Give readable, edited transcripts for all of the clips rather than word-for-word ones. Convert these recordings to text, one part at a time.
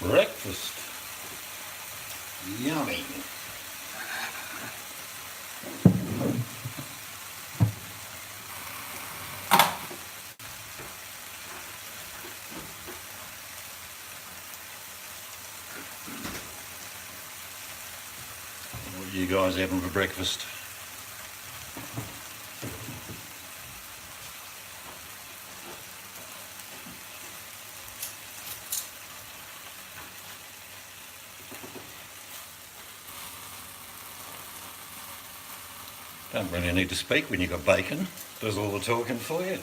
Breakfast. Yummy. What are you guys having for breakfast? Don't really need to speak when you've got bacon. Does all the talking for you.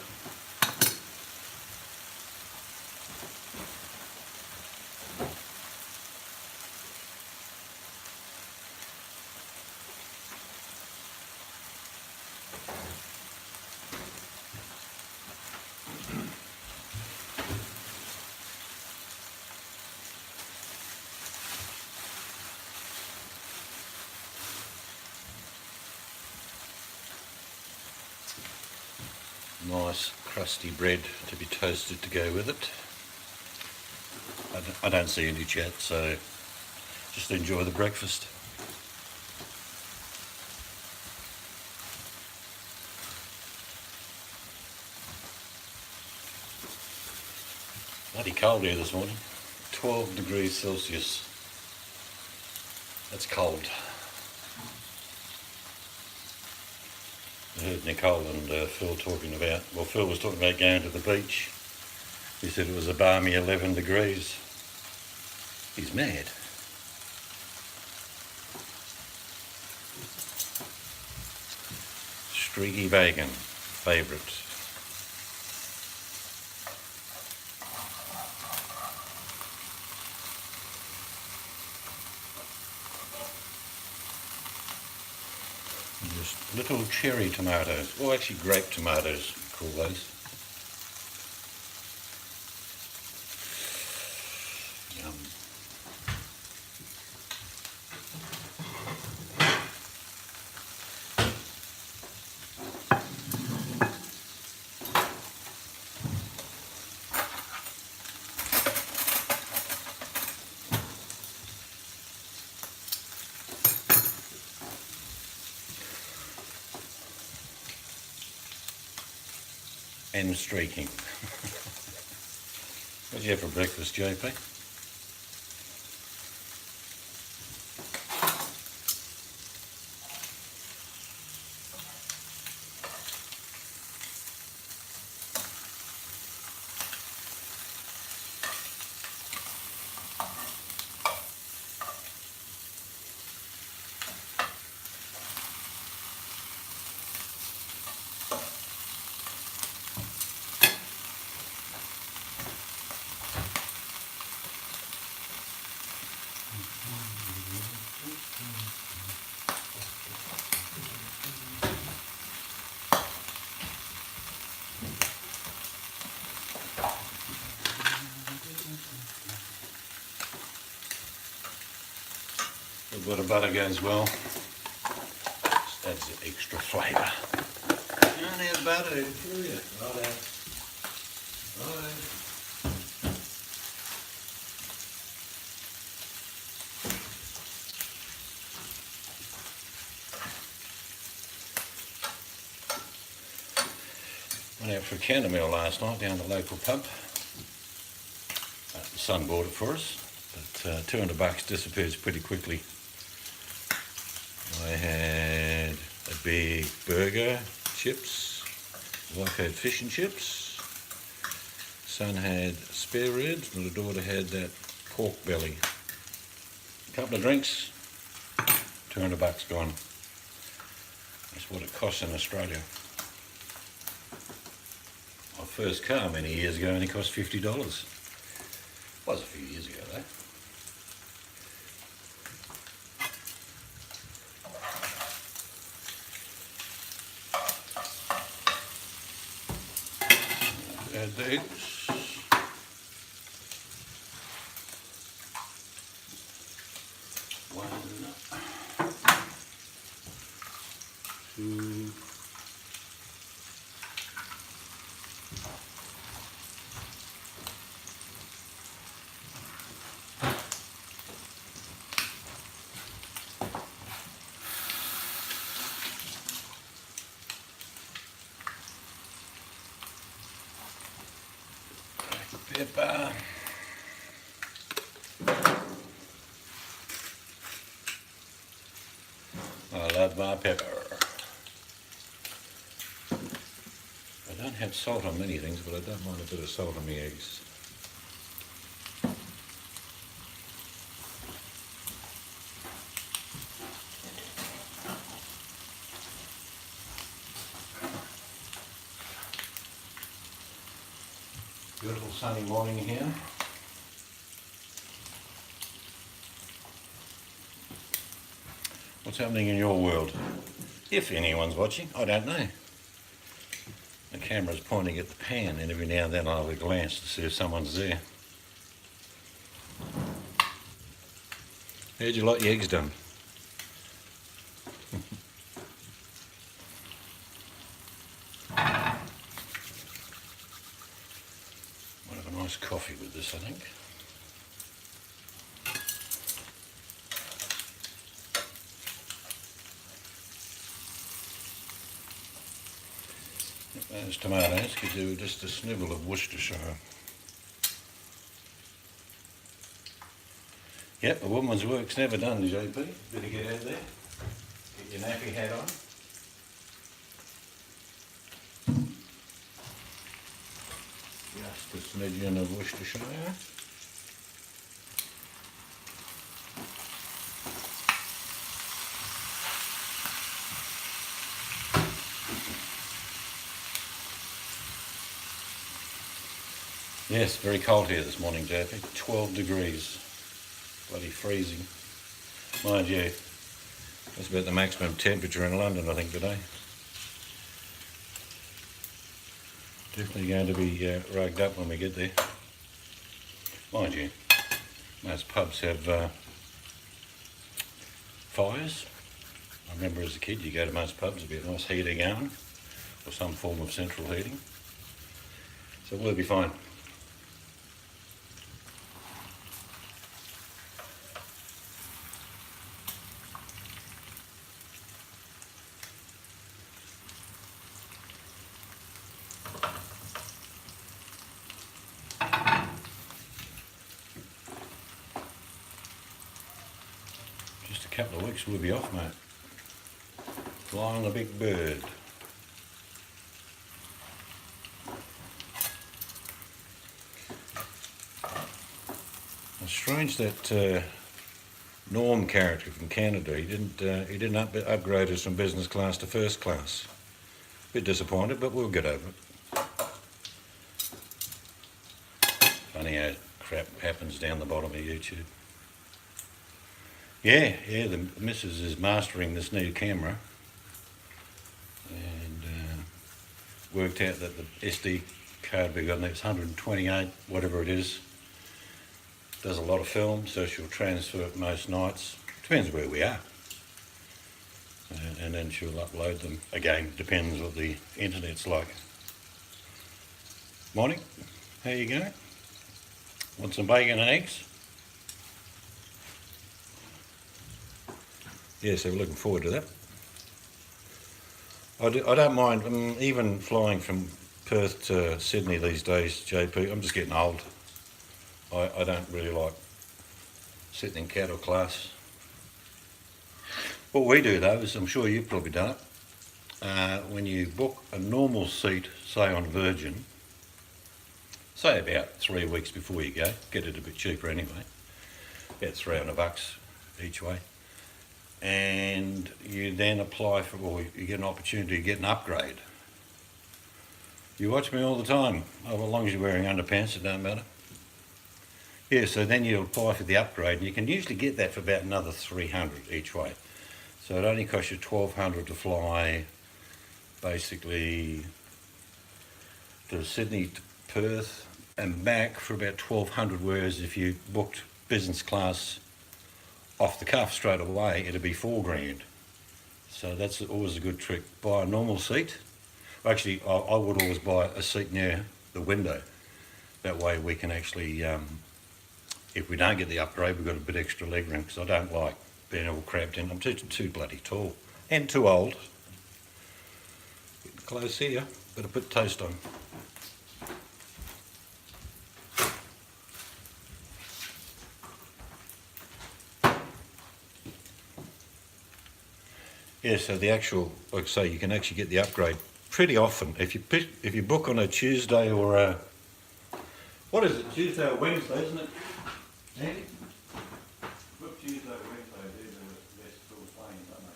Nice crusty bread to be toasted to go with it. I don't see any chat, so just enjoy the breakfast. Bloody cold here this morning. 12 degrees Celsius. That's cold. I heard Nicole and Phil talking about, well, Phil was talking about going to the beach. He said it was a balmy 11 degrees. He's mad. Streaky bacon, favourite. Just little cherry tomatoes, or actually grape tomatoes, call those. Yum. And streaking. What did you have for breakfast, JP? A bit of butter goes well. Just adds the extra flavour. You don't have butter, do you? Righto. Righto. Went out for a counter meal last night down at the local pub. The son bought it for us, but $200 disappears pretty quickly. I had a big burger, chips. Wife had fish and chips. Son had spare ribs, and the daughter had that pork belly. A couple of drinks, $200 gone. That's what it costs in Australia. My first car many years ago only cost $50. Was a few years ago though. Add the eggs. One, two, Pepper. I love my pepper. I don't have salt on many things, but I don't mind a bit of salt on my eggs. Beautiful sunny morning here. What's happening in your world? If anyone's watching, I don't know. The camera's pointing at the pan, and every now and then I'll have a glance to see if someone's there. How'd you like your eggs done? Might have a nice coffee with this, I think. Those tomatoes could do just a snivel of Worcestershire. Yep, a woman's work's never done, JP. Better get out there. Get your nappy hat on. Just a smidgen of Worcestershire. Yes, very cold here this morning, JP. 12 degrees. Bloody freezing. Mind you, that's about the maximum temperature in London, I think, today. Definitely going to be rugged up when we get there. Mind you, most pubs have fires. I remember as a kid, you go to most pubs, there'd be a nice heater going, or some form of central heating. So we'll be fine. Just a couple of weeks we'll be off, mate. Flying the big bird. It's strange that Norm character from Canada, he didn't upgrade us from business class to first class. Bit disappointed, but we'll get over it. Funny how crap happens down the bottom of YouTube. Yeah, the missus is mastering this new camera, and worked out that the SD card we got, and it's 128, whatever it is, does a lot of film, so she'll transfer it most nights. Depends where we are. And then she'll upload them. Again, depends what the internet's like. Morning, how you going? Want some bacon and eggs? Yeah, so we're looking forward to that. I don't mind, even flying from Perth to Sydney these days, JP, I'm just getting old. I don't really like sitting in cattle class. What we do though is, I'm sure you've probably done it, when you book a normal seat, say on Virgin, say about 3 weeks before you go, get it a bit cheaper anyway, about $300 each way, and you then apply for, or you get an opportunity to get an upgrade. You watch me all the time, as long as you're wearing underpants, it don't matter. Yeah, so then you apply for the upgrade, and you can usually get that for about another $300 each way. So it only costs you $1,200 to fly, basically, to Sydney to Perth and back for about $1,200, whereas if you booked business class off the cuff straight away, it'd be $4,000. So that's always a good trick. Buy a normal seat. Actually, I would always buy a seat near the window. That way we can actually, if we don't get the upgrade, we've got a bit extra leg room, because I don't like being all cramped in. I'm too bloody tall and too old. Getting close here, better put toast on. Yeah, so the actual, like I say, you can actually get the upgrade pretty often. If you book on a Tuesday or a, what is it, Tuesday or Wednesday, isn't it? Andy? Book Tuesday or Wednesday, they're the best sort of planes, aren't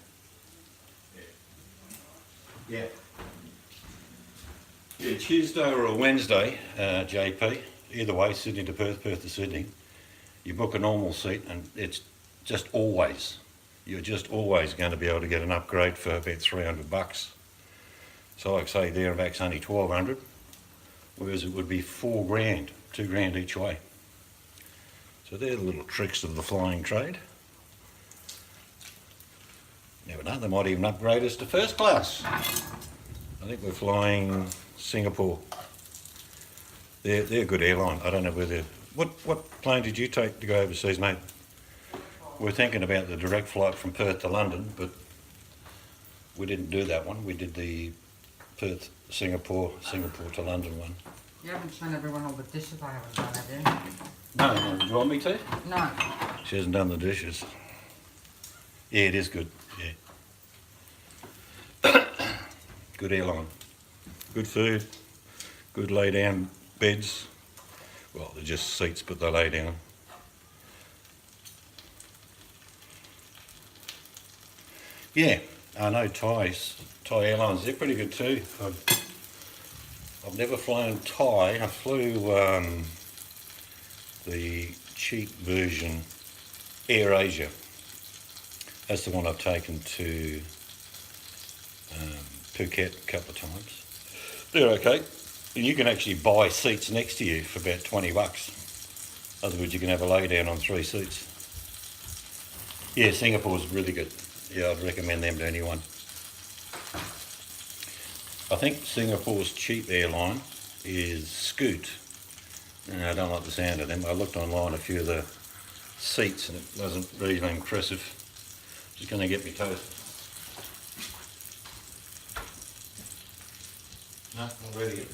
they? Yeah. Yeah, Tuesday or a Wednesday, JP, either way, Sydney to Perth, Perth to Sydney, you book a normal seat and it's just always, you're just always going to be able to get an upgrade for about $300. So like I say, there and back's only 1,200, whereas it would be $4 grand, $2 grand each way. So they're the little tricks of the flying trade. Never know, they might even upgrade us to first class. I think we're flying Singapore. They're a good airline. I don't know whether, what plane did you take to go overseas, mate? We're thinking about the direct flight from Perth to London, but we didn't do that one. We did the Perth, Singapore to London one. You haven't shown everyone all the dishes I haven't done, have you? No, do you want me to? No. She hasn't done the dishes. Yeah, it is good, yeah. Good airline. Good food. Good lay down beds. Well, they're just seats, but they lay down. Yeah, I know Thai Airlines, they're pretty good too. I've never flown Thai. I flew the cheap version, Air Asia. That's the one I've taken to Phuket a couple of times. They're okay. And you can actually buy seats next to you for about $20. In other words, you can have a lay down on 3 seats. Yeah, Singapore's really good. Yeah, I'd recommend them to anyone. I think Singapore's cheap airline is Scoot. And I don't like the sound of them. I looked online a few of the seats and it wasn't really impressive. Just going to get me toast. No, not ready yet.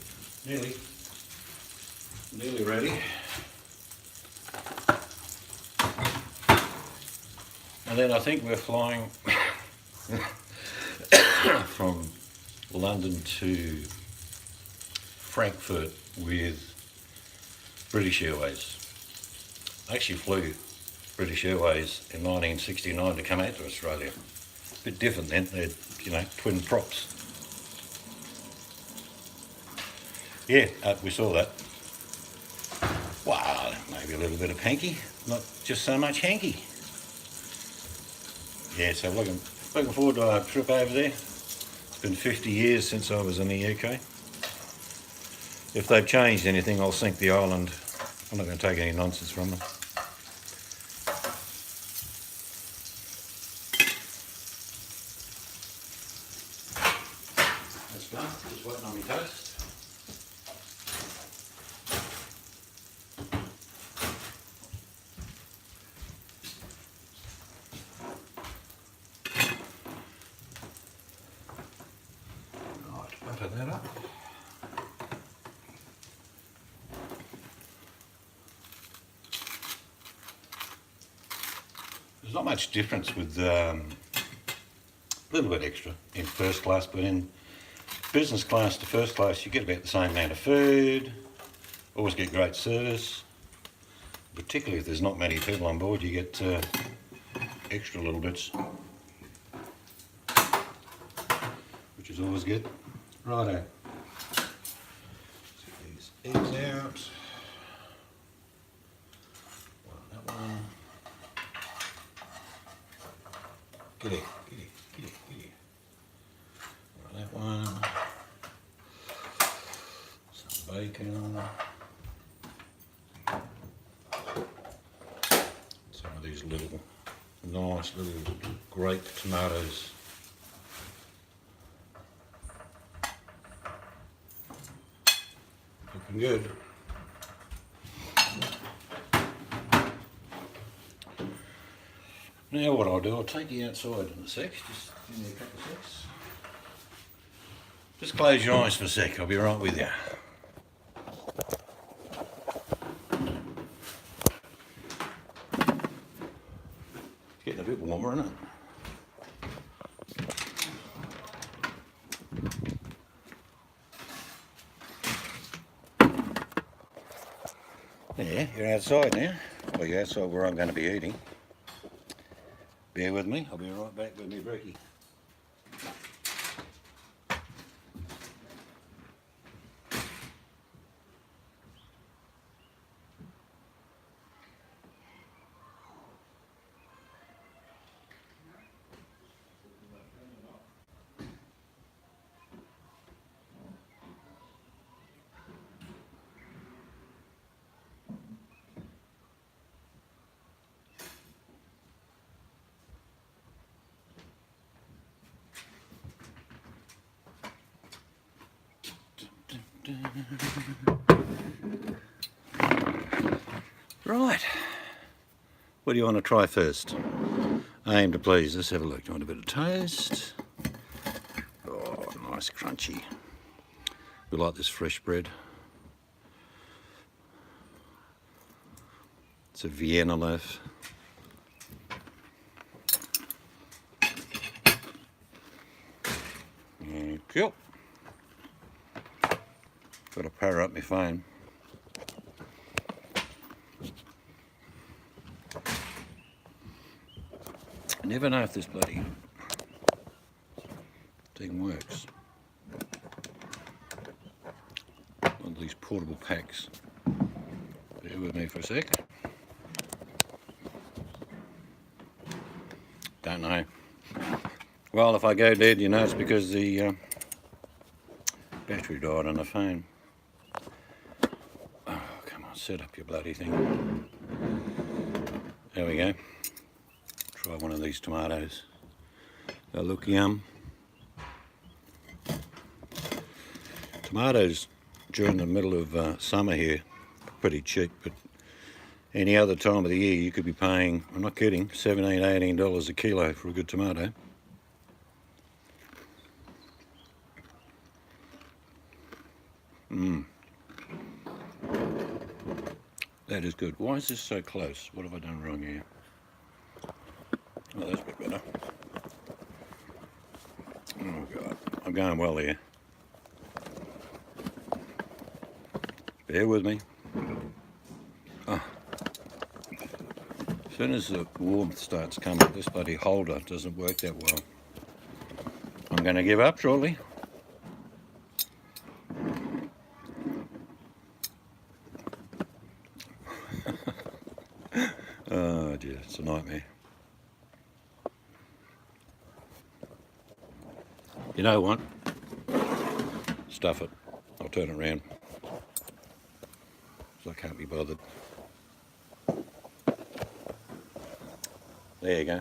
Nearly ready. And then I think we're flying from London to Frankfurt with British Airways. I actually flew British Airways in 1969 to come out to Australia. A bit different then, they're, twin props. Yeah, we saw that. Wow, maybe a little bit of hanky, not just so much hanky. Yeah, so looking forward to our trip over there. It's been 50 years since I was in the UK. If they've changed anything, I'll sink the island. I'm not going to take any nonsense from them. That's done. Just waiting on my toast. Butter that up. There's not much difference with a little bit extra in first class, but in business class to first class you get about the same amount of food, always get great service, particularly if there's not many people on board, you get extra little bits, which is always good. Righto. Let's get these eggs out. That one. Giddy. That one. Some bacon. Some of these little, nice little grape tomatoes. Looking good. Now what I'll do, I'll take you outside in a sec, just give me a couple of secs. Just close your eyes for a sec, I'll be right with you. It's getting a bit warmer, isn't it? Yeah, you're outside now. Well, you're outside where I'm going to be eating. Bear with me, I'll be right back with me brekkie. Right, what do you want to try first? Aim to please, let's have a look. Do you want a bit of toast? Oh, nice crunchy. We like this fresh bread. It's a Vienna loaf. Cool. Got to power up my phone. I never know if this bloody thing works. One of these portable packs. Bear with me for a sec. Don't know. Well, if I go dead, you know it's because the battery died on the phone. Oh, come on, set up your bloody thing. There we go. Try one of these tomatoes. They look yum. Tomatoes during the middle of summer here, pretty cheap, but any other time of the year you could be paying, I'm not kidding, $17, $18 a kilo for a good tomato. That is good. Why is this so close? What have I done wrong here? Oh, that's a bit better. Oh God, I'm going well here. Bear with me. Oh. As soon as the warmth starts coming, this bloody holder doesn't work that well. I'm going to give up shortly. Oh dear, it's a nightmare. You know what? Stuff it. I'll turn it around. So I can't be bothered. There you go.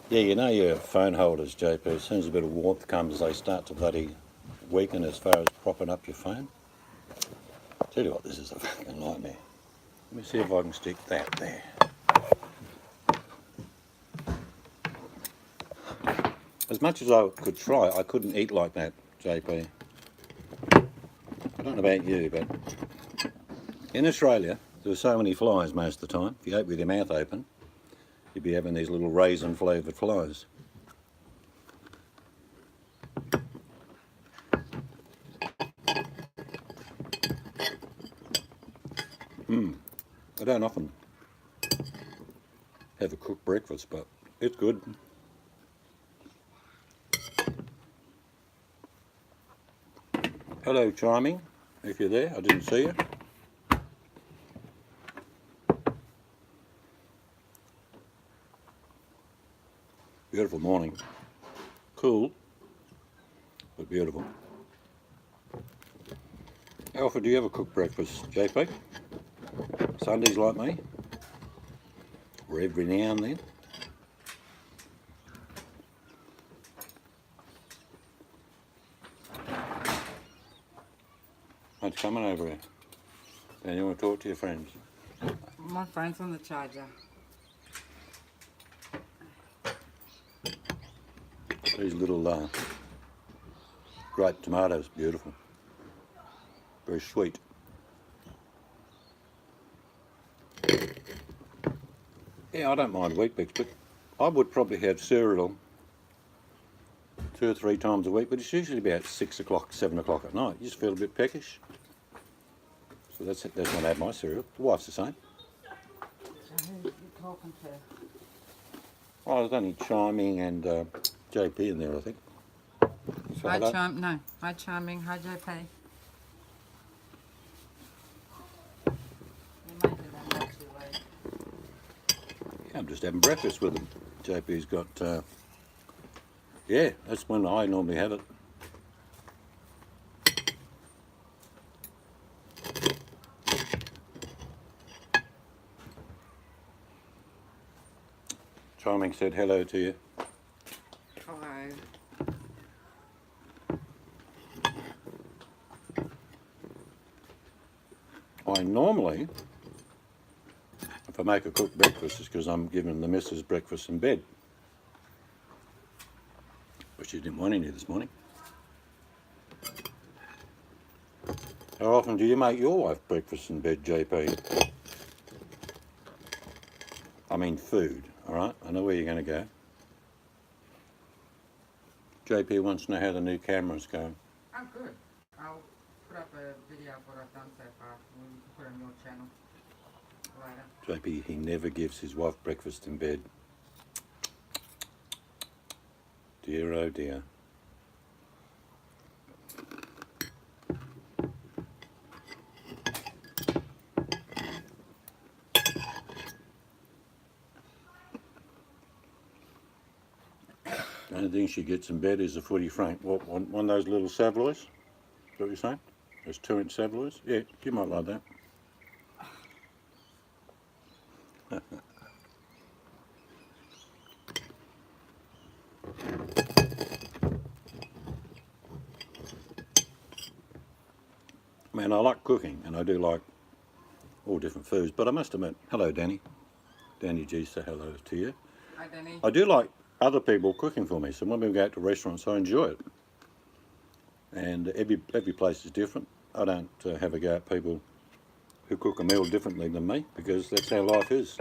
Yeah, you know your phone holders, JP, as soon as a bit of warmth comes, they start to bloody weaken as far as propping up your phone. Tell you what, this is a fucking nightmare. Let me see if I can stick that there. As much as I could try, I couldn't eat like that, JP. I don't know about you, but in Australia, there were so many flies most of the time. If you ate with your mouth open, you'd be having these little raisin flavoured flies. I don't often have a cooked breakfast, but it's good. Hello, Charming, if you're there. I didn't see you. Beautiful morning. Cool, but beautiful. Alfred, do you ever cook breakfast, JP? Sundays like me? Or every now and then? What's coming over here? And you want to talk to your friends? My phone's on the charger. These little grape tomatoes, beautiful. Very sweet. Yeah, I don't mind Weet-Bix, but I would probably have cereal 2 or 3 times a week, but it's usually about 6 o'clock, 7 o'clock at night. You just feel a bit peckish. So that's not had my cereal. The wife's the same. So who you talking to? Oh, there's only Chiming and JP in there, I think. So Hi, hello. Hi, Charming. Hi, JP. You're making that not too late. Yeah, I'm just having breakfast with them. JP's got, yeah, that's when I normally have it. Chiming said hello to you. Hello. I normally, if I make a cooked breakfast, it's because I'm giving the missus breakfast in bed. But she didn't want any this morning. How often do you make your wife breakfast in bed, JP? I mean food, all right? I know where you're going to go. JP wants to know how the new camera's going. I'm good. I'll put up a video of what I've done so far. We can put it on your channel later. JP, he never gives his wife breakfast in bed. Dear, oh dear. The only thing she gets in bed is a footy frank. What, one of those little Savoys? Is that what you're saying? Those 2-inch Savoys? Yeah, you might like that. Man, I like cooking, and I do like all different foods, but I must admit, hello Danny. Danny G, say hello to you. Hi, Danny. I do like other people cooking for me, so when we go out to restaurants, I enjoy it. And every place is different. I don't have a go at people who cook a meal differently than me, because that's how life is.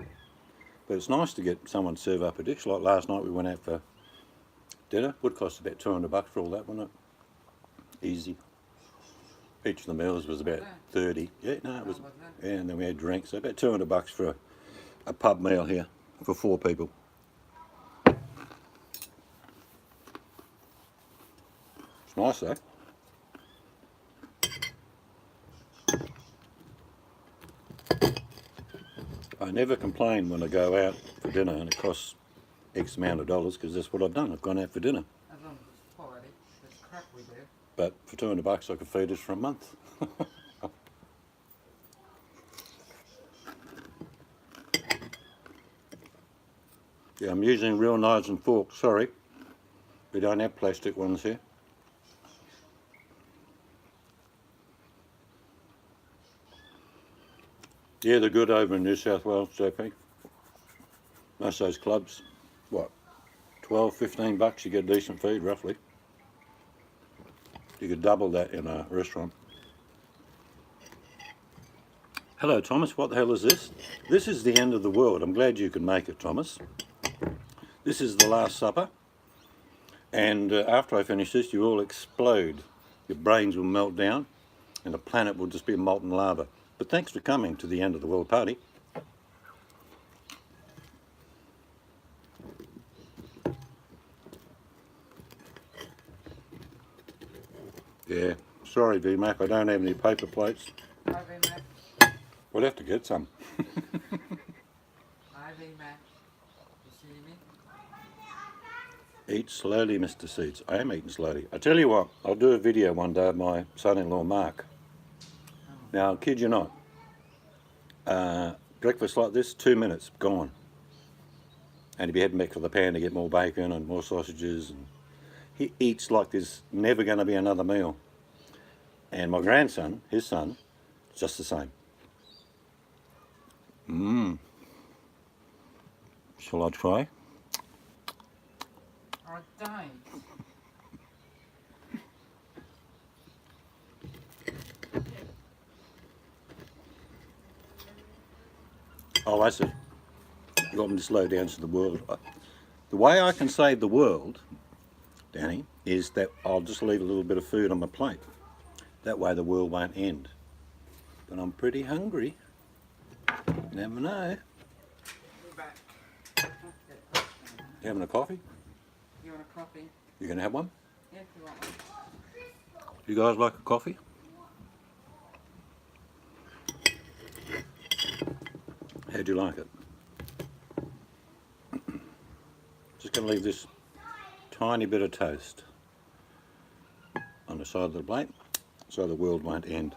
But it's nice to get someone to serve up a dish. Like last night we went out for dinner. Would cost about $200 for all that, wouldn't it? Easy. Each of the meals was about 30. Yeah, no, it was. Yeah, and then we had drinks. So about $200 for a pub meal here for 4 people. It's nice though. I never complain when I go out for dinner and it costs X amount of dollars, because that's what I've done. I've gone out for dinner. As long as it's quality. It's crap we do. But for $200 I could feed us for a month. Yeah, I'm using real knives and forks, sorry. We don't have plastic ones here. Yeah, they're good over in New South Wales, JP. Most of those clubs, what, 12, 15 bucks, you get decent feed, roughly. You could double that in a restaurant. Hello, Thomas, what the hell is this? This is the end of the world. I'm glad you can make it, Thomas. This is the Last Supper. And after I finish this, you all explode. Your brains will melt down, and the planet will just be molten lava. But thanks for coming to the end of the world party. Yeah, sorry VMAC, I don't have any paper plates. Hi, VMAC. We'll have to get some. Hi, VMAC. You see me? Eat slowly, Mr. Seeds. I am eating slowly. I tell you what, I'll do a video one day of my son-in-law Mark. Now, kid you not, breakfast like this, 2 minutes, gone. And he'll be heading back for the pan to get more bacon and more sausages. And he eats like there's never going to be another meal. And my grandson, his son, just the same. Shall I try? Oh, don't. Oh, I see. You want me to slow down to the world. The way I can save the world, Danny, is that I'll just leave a little bit of food on my plate. That way the world won't end. but I'm pretty hungry. Never know. Be back. You having a coffee? You want a coffee? You gonna have one? Yeah, if you want one. You guys like a coffee? How'd you like it? Just gonna leave this tiny bit of toast on the side of the plate so the world won't end.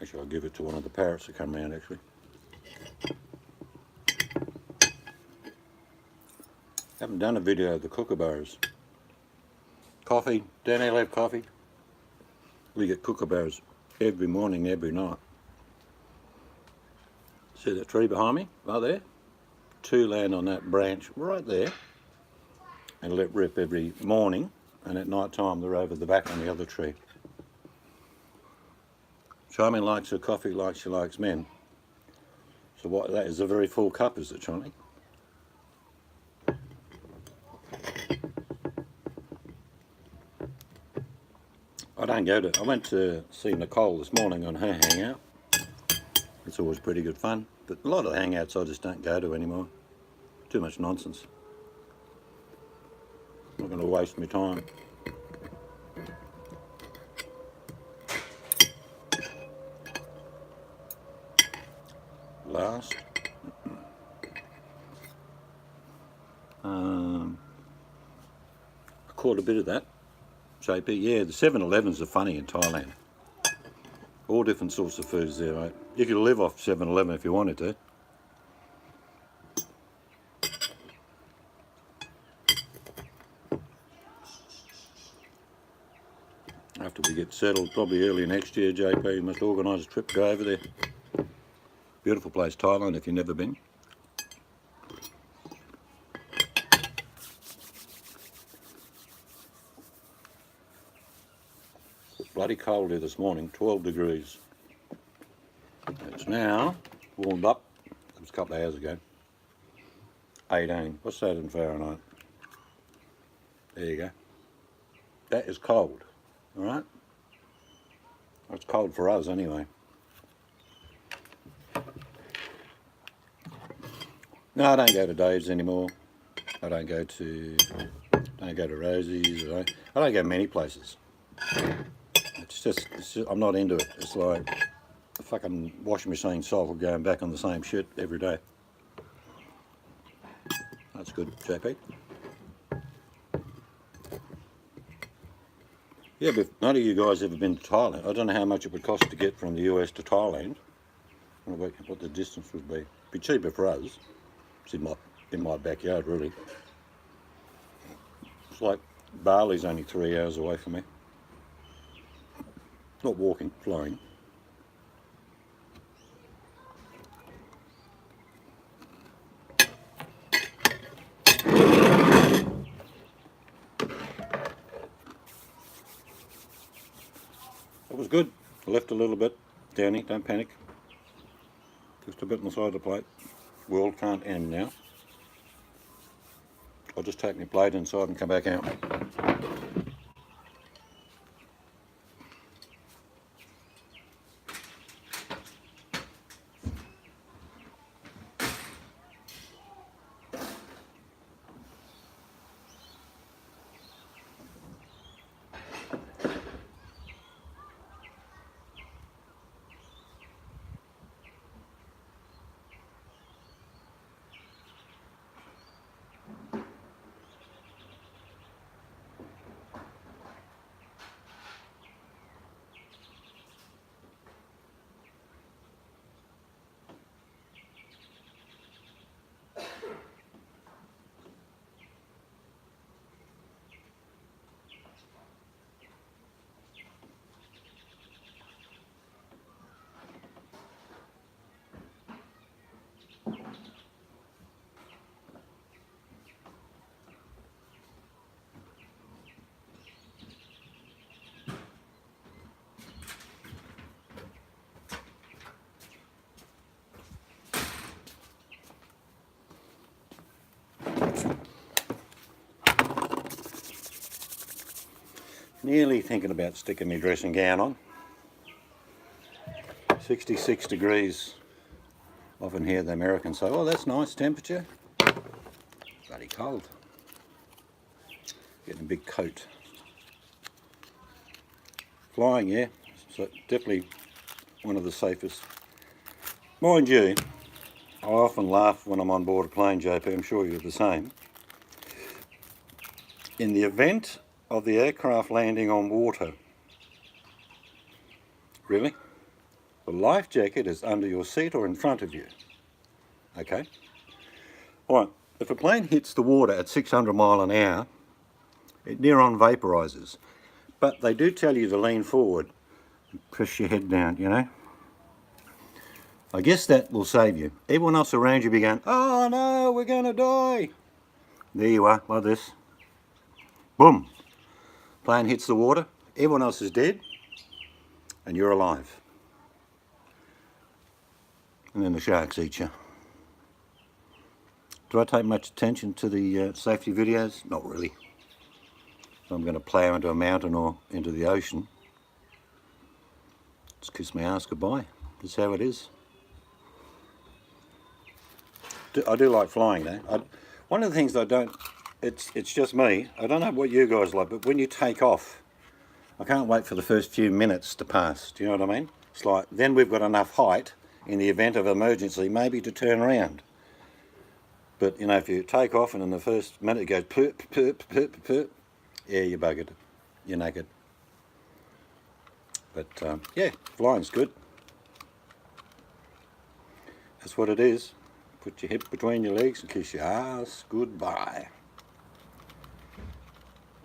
Actually, I'll give it to one of the parrots that come around actually. Haven't done a video of the kookaburras. Coffee, don't they have coffee? We get kookaburras every morning, every night. See that tree behind me, right there? Two land on that branch right there and let rip every morning, and at night time they're over the back on the other tree. Charming likes her coffee like she likes men. So what, that is a very full cup, is it, Charlie? I went to see Nicole this morning on her hangout. It's always pretty good fun, but a lot of the hangouts I just don't go to anymore. Too much nonsense. I'm not going to waste my time. Last. I caught a bit of that. JP, yeah, the 7-Elevens are funny in Thailand. All different sorts of foods there, mate. You could live off 7-Eleven if you wanted to. After we get settled, probably early next year, JP, you must organise a trip to go over there. Beautiful place, Thailand, if you've never been. Bloody cold here this morning, 12 degrees. It's now warmed up. It was a couple of hours ago. 18. What's that in Fahrenheit? There you go. That is cold. All right? It's cold for us anyway. No, I don't go to Dave's anymore. I don't go to Rosie's. I don't go many places. It's just I'm not into it. It's like a fucking washing machine cycle going back on the same shit every day. That's good, JP. Yeah, but none of you guys ever been to Thailand. I don't know how much it would cost to get from the US to Thailand. I don't know what the distance would be. It'd be cheaper for us. It's in my backyard, really. It's like Bali's only 3 hours away from me. Not walking, flying. It was good. I left a little bit, Downy, don't panic. Just a bit on the side of the plate. World can't end now. I'll just take my plate inside and come back out. Nearly thinking about sticking my dressing gown on. 66 degrees. Often hear the Americans say, oh, that's nice temperature. Bloody cold. Getting a big coat. Flying, yeah, so definitely one of the safest. Mind you, I often laugh when I'm on board a plane, JP, I'm sure you're the same. In the event of the aircraft landing on water, really, the life jacket is under your seat or in front of you, okay? Alright, if a plane hits the water at 600 mile an hour, it near on vaporises. But they do tell you to lean forward and press your head down, you know. I guess that will save you. Everyone else around you be going, oh no, we're going to die. There you are, like this. Boom. Plane hits the water, everyone else is dead, and you're alive. And then the sharks eat you. Do I take much attention to the safety videos? Not really. If I'm going to plough into a mountain or into the ocean, just kiss my ass goodbye. That's how it is. I do like flying though. One of the things I don't, it's just me, I don't know what you guys like, but when you take off, I can't wait for the first few minutes to pass. Do you know what I mean? It's like, then we've got enough height in the event of emergency maybe to turn around. But you know, if you take off and in the first minute it goes perp, perp, perp, perp, yeah, you're buggered. You're naked. But yeah, flying's good. That's what it is. Put your hip between your legs and kiss your ass goodbye.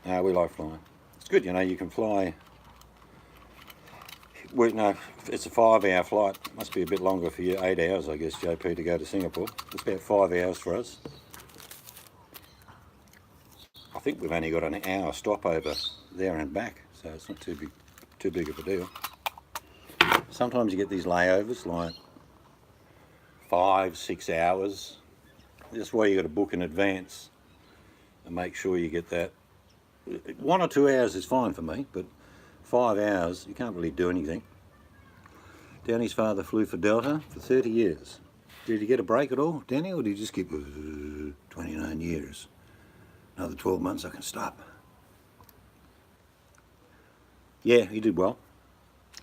No, we like flying. It's good, you know, you can fly. Well, no, it's a 5-hour flight. Must be a bit longer for you. 8 hours, I guess, JP, to go to Singapore. It's about 5 hours for us. I think we've only got an hour stopover there and back, so it's not too big of a deal. Sometimes you get these layovers like 5-6 hours. That's why you got to book in advance and make sure you get that. 1 or 2 hours is fine for me, but 5 hours you can't really do anything. Danny's father flew for Delta for 30 years. Did he get a break at all, Danny, or did he just keep 29 years? Another 12 months I can stop. Yeah, he did well.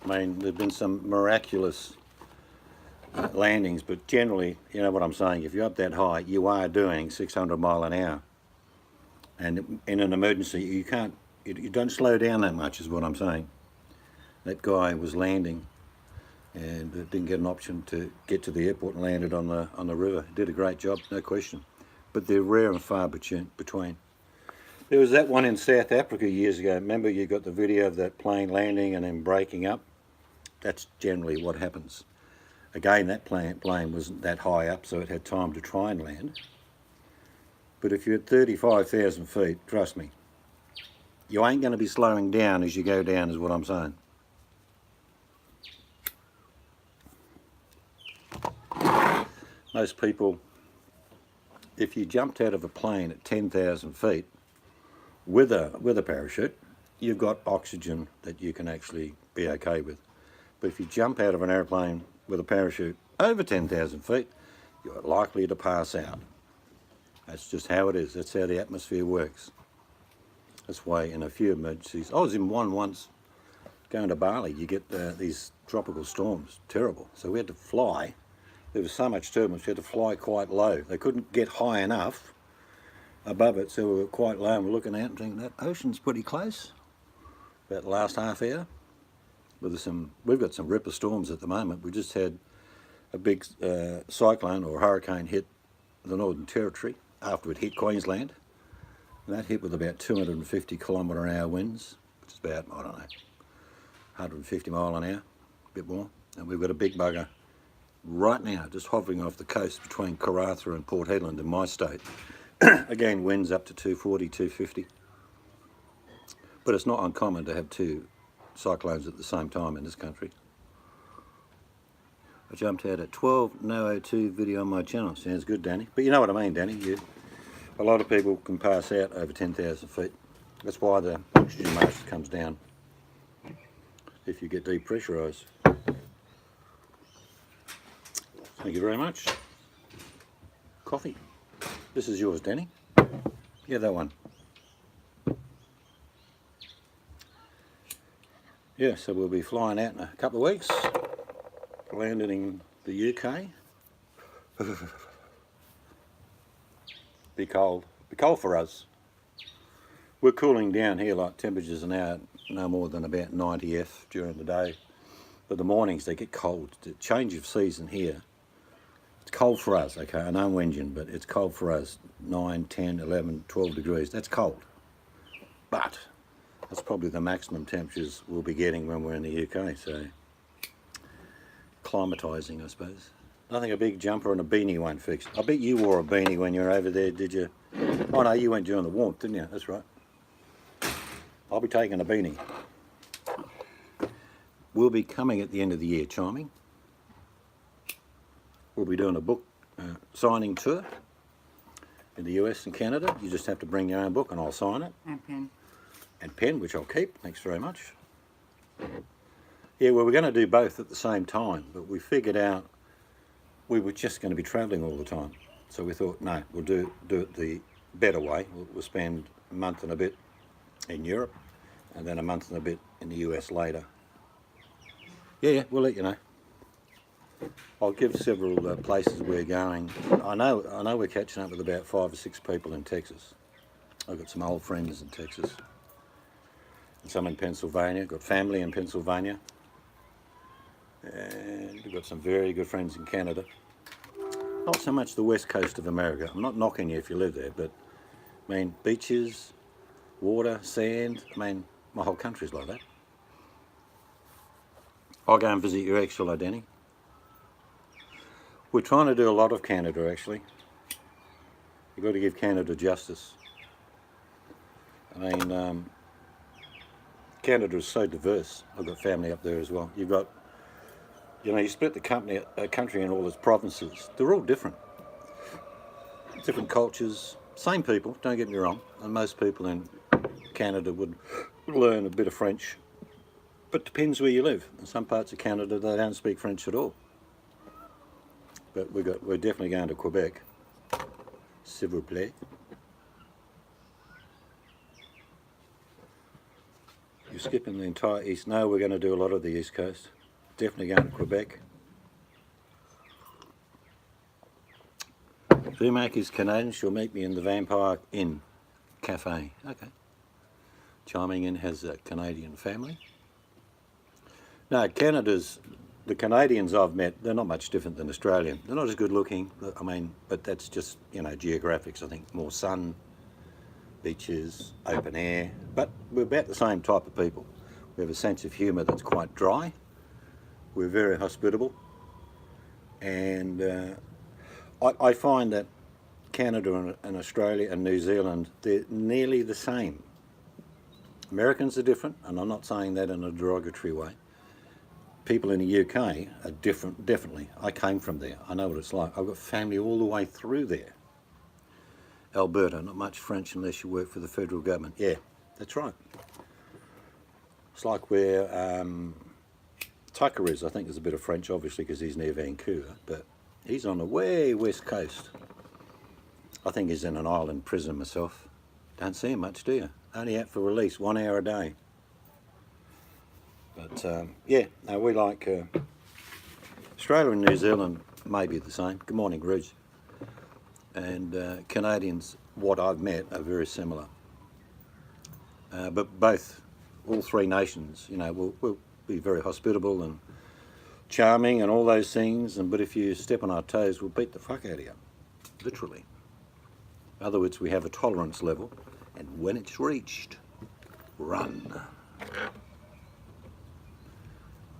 I mean, there've been some miraculous landings, but generally, you know what I'm saying, if you're up that high, you are doing 600 mile an hour. And in an emergency, you don't slow down that much, is what I'm saying. That guy was landing and didn't get an option to get to the airport and landed on the river. Did a great job, no question. But they're rare and far between. There was that one in South Africa years ago. Remember, you got the video of that plane landing and then breaking up? That's generally what happens. Again, that plane wasn't that high up, so it had time to try and land. But if you're at 35,000 feet, trust me, you ain't going to be slowing down as you go down, is what I'm saying. Most people, if you jumped out of a plane at 10,000 feet with a parachute, you've got oxygen that you can actually be okay with. But if you jump out of an airplane with a parachute over 10,000 feet, you're likely to pass out. That's just how it is. That's how the atmosphere works. That's why in a few emergencies, I was in one once going to Bali, you get these tropical storms, terrible. So we had to fly. There was so much turbulence, we had to fly quite low. They couldn't get high enough above it, so we were quite low and we're looking out and thinking that ocean's pretty close. About the last half hour. We've got some ripper storms at the moment. We just had a big cyclone or hurricane hit the Northern Territory after it hit Queensland. And that hit with about 250 km/h winds, which is about, I don't know, 150 mile an hour, a bit more. And we've got a big bugger right now just hovering off the coast between Karratha and Port Hedland in my state. Again, winds up to 240, 250. But it's not uncommon to have two cyclones at the same time in this country. I jumped out at 12:02 video on my channel. Sounds good, Danny. But you know what I mean, Danny. A lot of people can pass out over 10,000 feet. That's why the oxygen mask comes down if you get depressurised. Thank you very much. Coffee. This is yours, Danny. Yeah, that one. Yeah, so we'll be flying out in a couple of weeks. Landing in the UK. Be cold. Be cold for us. We're cooling down here, like temperatures are now no more than about 90 F during the day. But the mornings they get cold. The change of season here. It's cold for us, okay, I know engine, but it's cold for us. 9, 10, 11, 12 degrees, that's cold. But that's probably the maximum temperatures we'll be getting when we're in the UK, so climatising, I suppose. Nothing a big jumper and a beanie won't fix. I bet you wore a beanie when you were over there, did you? Oh no, you went during the warmth, didn't you? That's right. I'll be taking a beanie. We'll be coming at the end of the year, Chiming. We'll be doing a book signing tour in the US and Canada. You just have to bring your own book and I'll sign it. And pen. And pen, which I'll keep. Thanks very much. Yeah, well, we're going to do both at the same time, but we figured out we were just going to be travelling all the time. So we thought, no, we'll do it the better way. We'll spend a month and a bit in Europe and then a month and a bit in the US later. Yeah, we'll let you know. I'll give several places we're going. I know we're catching up with about 5 or 6 people in Texas. I've got some old friends in Texas. And some in Pennsylvania. Got family in Pennsylvania. And we've got some very good friends in Canada. Not so much the west coast of America. I'm not knocking you if you live there, but I mean beaches, water, sand. I mean my whole country's like that. I'll go and visit your ex, shall I, Danny? We're trying to do a lot of Canada, actually. You've got to give Canada justice. I mean, Canada is so diverse. I've got family up there as well. You've got, you know, you split the country in all its provinces. They're all different. Different cultures, same people, don't get me wrong. And most people in Canada would learn a bit of French. But depends where you live. In some parts of Canada, they don't speak French at all. But we're definitely going to Quebec. S'il vous plaît. You're skipping the entire east. No, we're going to do a lot of the east coast. Definitely going to Quebec. Vumac is Canadian. She'll meet me in the Vampire Inn Cafe. Okay. Chiming in has a Canadian family. No, the Canadians I've met, they're not much different than Australian. They're not as good looking, I mean, but that's just, you know, geographics, I think. More sun, beaches, open air, but we're about the same type of people. We have a sense of humour that's quite dry. We're very hospitable. And I find that Canada and Australia and New Zealand, they're nearly the same. Americans are different, and I'm not saying that in a derogatory way. People in the UK are different, definitely. I came from there. I know what it's like. I've got family all the way through there. Alberta, not much French unless you work for the federal government. Yeah, that's right. It's like where Tucker is. I think there's a bit of French, obviously, because he's near Vancouver, but he's on the way west coast. I think he's in an island prison myself. Don't see him much, do you? Only out for release, 1 hour a day. But yeah, no, we like Australia and New Zealand may be the same. Good morning, Ridge. And Canadians, what I've met, are very similar. But all 3 nations, you know, we'll be very hospitable and charming and all those things. But if you step on our toes, we'll beat the fuck out of you, literally. In other words, we have a tolerance level, and when it's reached, run.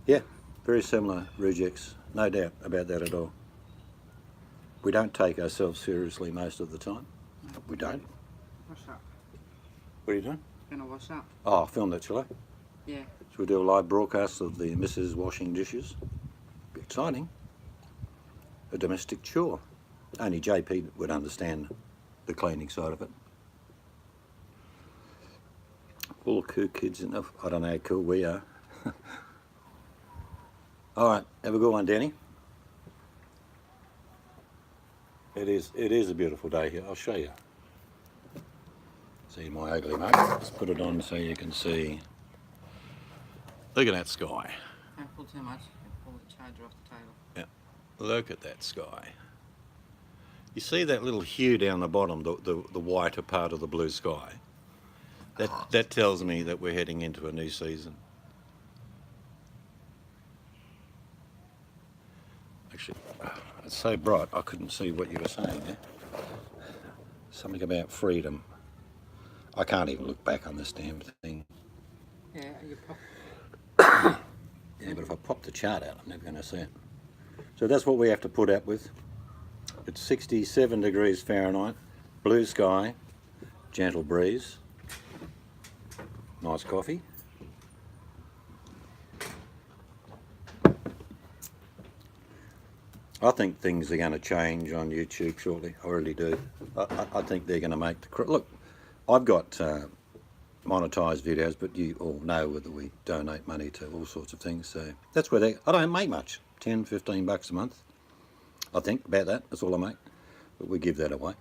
Yeah, very similar rejects, no doubt about that at all. We don't take ourselves seriously most of the time. We don't. What's up? What are you doing? Gonna wash up? Oh, I'll film that, shall I? Yeah. Should we do a live broadcast of the missus washing dishes? Be exciting. A domestic chore. Only JP would understand the cleaning side of it. All the cool kids in the, I don't know how cool we are. Alright, have a good one, Danny. It is a beautiful day here. I'll show you. See my ugly mug? Let's put it on so you can see. Look at that sky. Can't pull too much. Pull the charger off the table. Yeah, look at that sky. You see that little hue down the bottom, the whiter part of the blue sky? That tells me that we're heading into a new season. Actually, it's so bright I couldn't see what you were saying there. Something about freedom. I can't even look back on this damn thing. Yeah, you pop. Yeah, but if I pop the chart out, I'm never going to see it. So that's what we have to put up with. It's 67 degrees Fahrenheit, blue sky, gentle breeze, nice coffee. I think things are going to change on YouTube shortly. I really do. I think they're going to make the... Look, I've got monetized videos, but you all know that we donate money to all sorts of things. So that's where I don't make much, 10, 15 bucks a month. I think about that. That's all I make. But we give that away.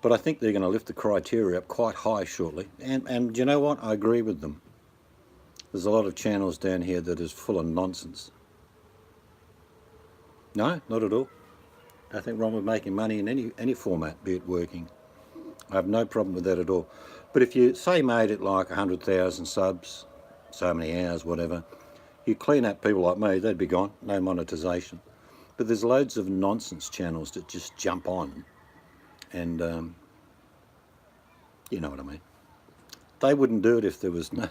But I think they're going to lift the criteria up quite high shortly. And you know what? I agree with them. There's a lot of channels down here that is full of nonsense. No, not at all. Nothing wrong with making money in any format, be it working. I have no problem with that at all. But if you, say, made it like 100,000 subs, so many hours, whatever, you clean up people like me, they'd be gone, no monetization. But there's loads of nonsense channels that just jump on and, you know what I mean. They wouldn't do it if there was no,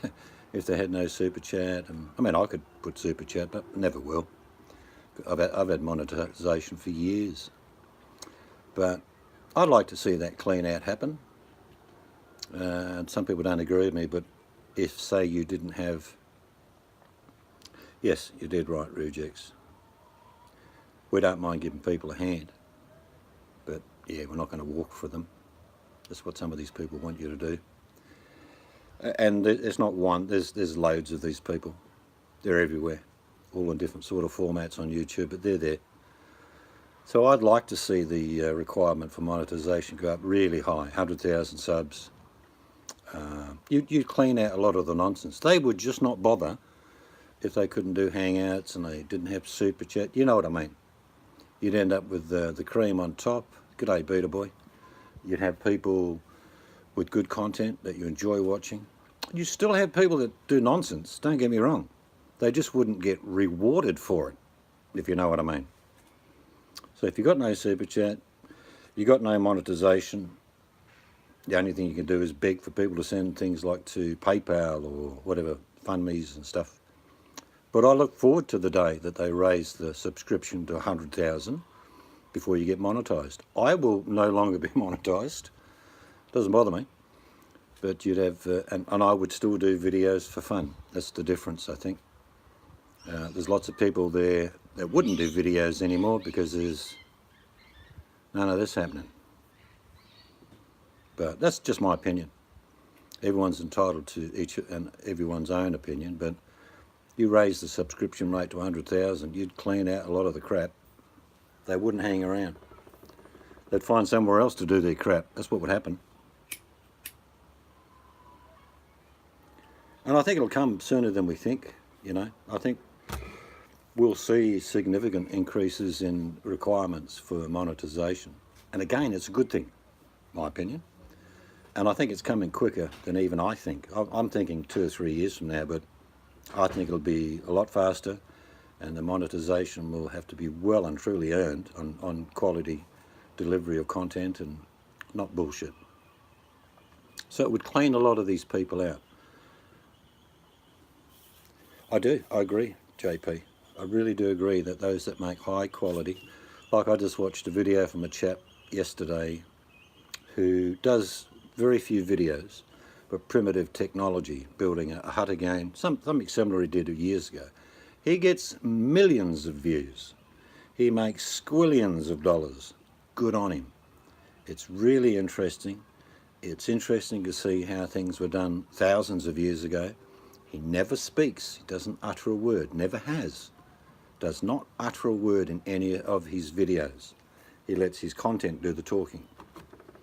if they had no super chat. And I mean, I could put super chat, but never will. I've had monetization for years, but I'd like to see that clean out happen. And some people don't agree with me, but if, say, you didn't have... Yes, you did right, Rugex. We don't mind giving people a hand, but yeah, we're not going to walk for them. That's what some of these people want you to do. And there's not one, there's loads of these people. They're everywhere, all in different sort of formats on YouTube, but they're there. So I'd like to see the requirement for monetization go up really high, 100,000 subs. You'd clean out a lot of the nonsense. They would just not bother if they couldn't do Hangouts and they didn't have Super Chat. You know what I mean. You'd end up with the cream on top. G'day, Beta Boy. You'd have people with good content that you enjoy watching. You still have people that do nonsense, don't get me wrong. They just wouldn't get rewarded for it, if you know what I mean. So if you've got no Super Chat, you've got no monetization, the only thing you can do is beg for people to send things like to PayPal or whatever, FundMe's and stuff. But I look forward to the day that they raise the subscription to 100,000 before you get monetized. I will no longer be monetized. Doesn't bother me. But you'd have, and I would still do videos for fun. That's the difference, I think. There's lots of people there that wouldn't do videos anymore because there's none of this happening. But that's just my opinion. Everyone's entitled to each and everyone's own opinion, but you raise the subscription rate to 100,000, you'd clean out a lot of the crap. They wouldn't hang around. They'd find somewhere else to do their crap. That's what would happen. And I think it'll come sooner than we think, you know. I think we'll see significant increases in requirements for monetization. And again, it's a good thing, my opinion. And I think it's coming quicker than even I think. I'm thinking 2 or 3 years from now, but I think it'll be a lot faster, and the monetization will have to be well and truly earned on quality delivery of content and not bullshit. So it would clean a lot of these people out. I do, I agree, JP. I really do agree that those that make high quality, like I just watched a video from a chap yesterday who does very few videos, but primitive technology, building a Hutter game, something similar he did years ago. He gets millions of views. He makes squillions of dollars. Good on him. It's really interesting, It's interesting to see how things were done thousands of years ago. He never speaks, he doesn't utter a word, never has. Does not utter a word in any of his videos. He lets his content do the talking.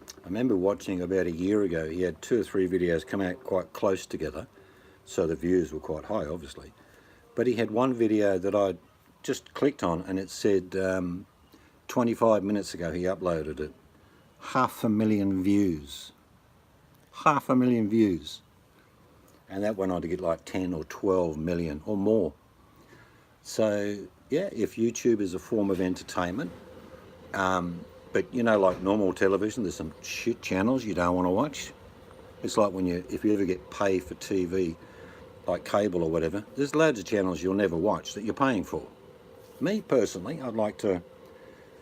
I remember watching about a year ago, he had 2 or 3 videos come out quite close together, so the views were quite high, obviously. But he had one video that I just clicked on and it said 25 minutes ago he uploaded it. 500,000 views. 500,000 views. And that went on to get like 10 or 12 million or more. So yeah, if YouTube is a form of entertainment, but you know, like normal television, there's some shit channels you don't want to watch. It's like if you ever get paid for TV, like cable or whatever, there's loads of channels you'll never watch that you're paying for. Me personally, I'd like to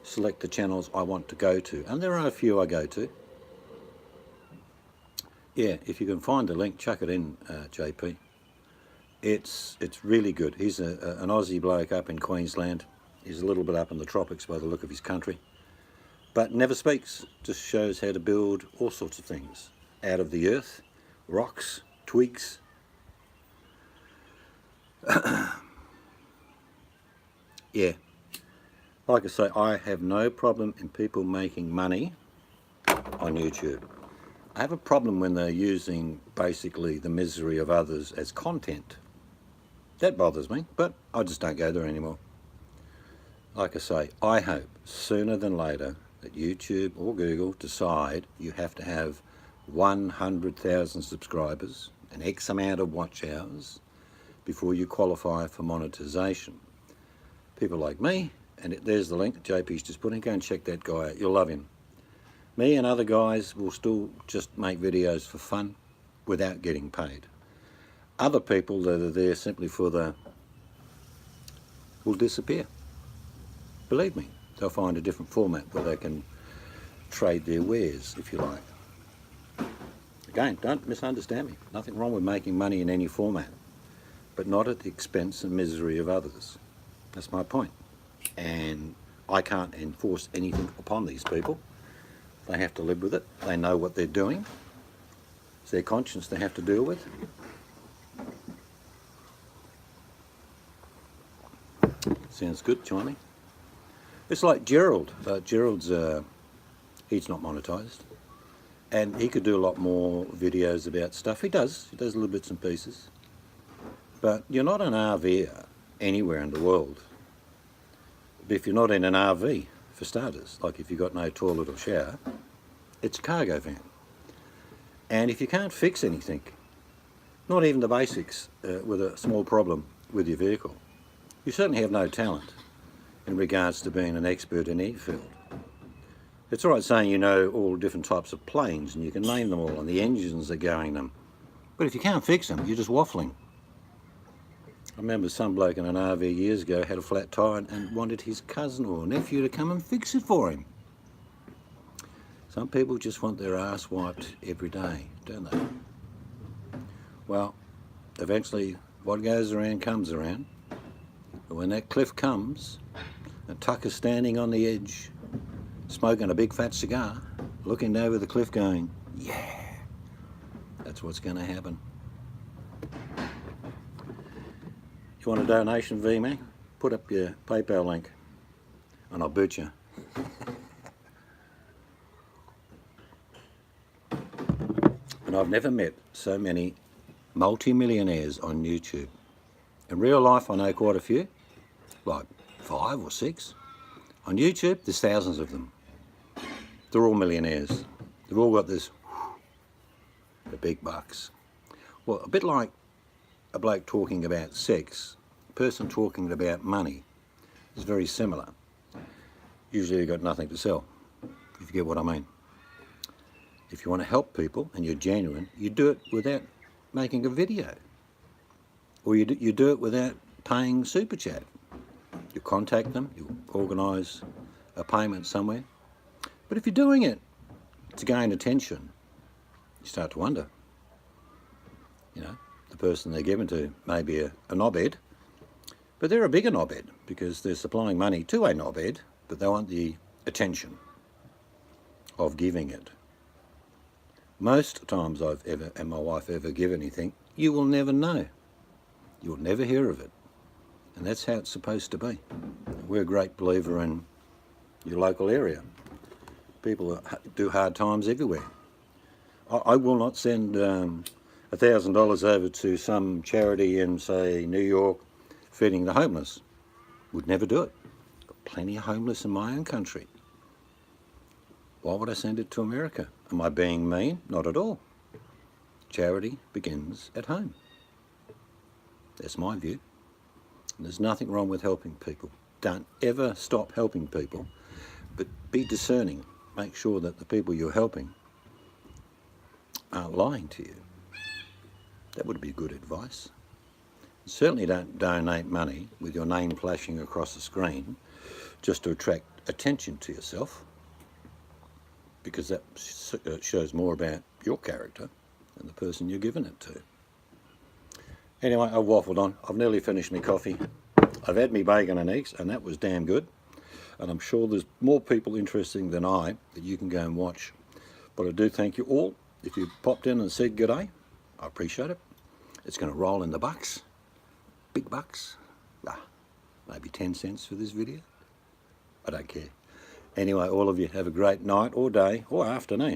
select the channels I want to go to, and there are a few I go to. Yeah, if you can find the link, chuck it in, JP. It's really good. He's an Aussie bloke up in Queensland. He's a little bit up in the tropics by the look of his country, but never speaks. Just shows how to build all sorts of things out of the earth, rocks, twigs. Yeah, like I say, I have no problem in people making money on YouTube. I have a problem when they're using basically the misery of others as content. That bothers me, but I just don't go there anymore. Like I say, I hope sooner than later that YouTube or Google decide you have to have 100,000 subscribers, an X amount of watch hours, before you qualify for monetization. People like me, and there's the link that JP's just put in, go and check that guy out, you'll love him. Me and other guys will still just make videos for fun without getting paid. Other people that are there simply for will disappear. Believe me, they'll find a different format where they can trade their wares, if you like. Again, don't misunderstand me. Nothing wrong with making money in any format, but not at the expense and misery of others. That's my point. And I can't enforce anything upon these people. They have to live with it. They know what they're doing. It's their conscience they have to deal with. Sounds good, Johnny. It's like Gerald. Gerald's, he's not monetized. And he could do a lot more videos about stuff. He does little bits and pieces. But you're not an RVer anywhere in the world. If you're not in an RV, for starters, like if you've got no toilet or shower, it's a cargo van. And if you can't fix anything, not even the basics with a small problem with your vehicle, you certainly have no talent in regards to being an expert in any field. It's all right saying you know all different types of planes and you can name them all and the engines that go in them, but if you can't fix them, you're just waffling. I remember some bloke in an RV years ago had a flat tyre and wanted his cousin or nephew to come and fix it for him. Some people just want their ass wiped every day, don't they? Well, eventually what goes around comes around. But when that cliff comes, and Tucker's standing on the edge, smoking a big fat cigar, looking over the cliff going, yeah, that's what's going to happen. You want a donation, VMAC? Put up your PayPal link and I'll boot you. And I've never met so many multi-millionaires on YouTube. In real life, I know quite a few, like 5 or 6. On YouTube, there's thousands of them. They're all millionaires. They've all got this, the big bucks. Well, a bit like a bloke talking about sex, a person talking about money is very similar. Usually you've got nothing to sell, if you get what I mean. If you want to help people and you're genuine, you do it without making a video. Or you do it without paying Super Chat. You contact them, you organise a payment somewhere. But if you're doing it to gain attention, you start to wonder, you know, the person they're given to may be a knobhead, but they're a bigger knobhead because they're supplying money to a knobhead, but they want the attention of giving it. Most times and my wife ever give anything, you will never know. You'll never hear of it. And that's how it's supposed to be. We're a great believer in your local area. People do hard times everywhere. I will not send $1,000 over to some charity in, say, New York, feeding the homeless. Would never do it. Got plenty of homeless in my own country. Why would I send it to America? Am I being mean? Not at all. Charity begins at home. That's my view. And there's nothing wrong with helping people. Don't ever stop helping people, but be discerning. Make sure that the people you're helping aren't lying to you. That would be good advice. Certainly don't donate money with your name flashing across the screen just to attract attention to yourself, because that shows more about your character than the person you're giving it to. Anyway, I've waffled on. I've nearly finished my coffee. I've had me bacon and eggs, and that was damn good. And I'm sure there's more people interesting than I that you can go and watch. But I do thank you all. If you popped in and said g'day, I appreciate it. It's going to roll in the bucks. Big bucks. Maybe 10 cents for this video. I don't care. Anyway, all of you have a great night or day or afternoon.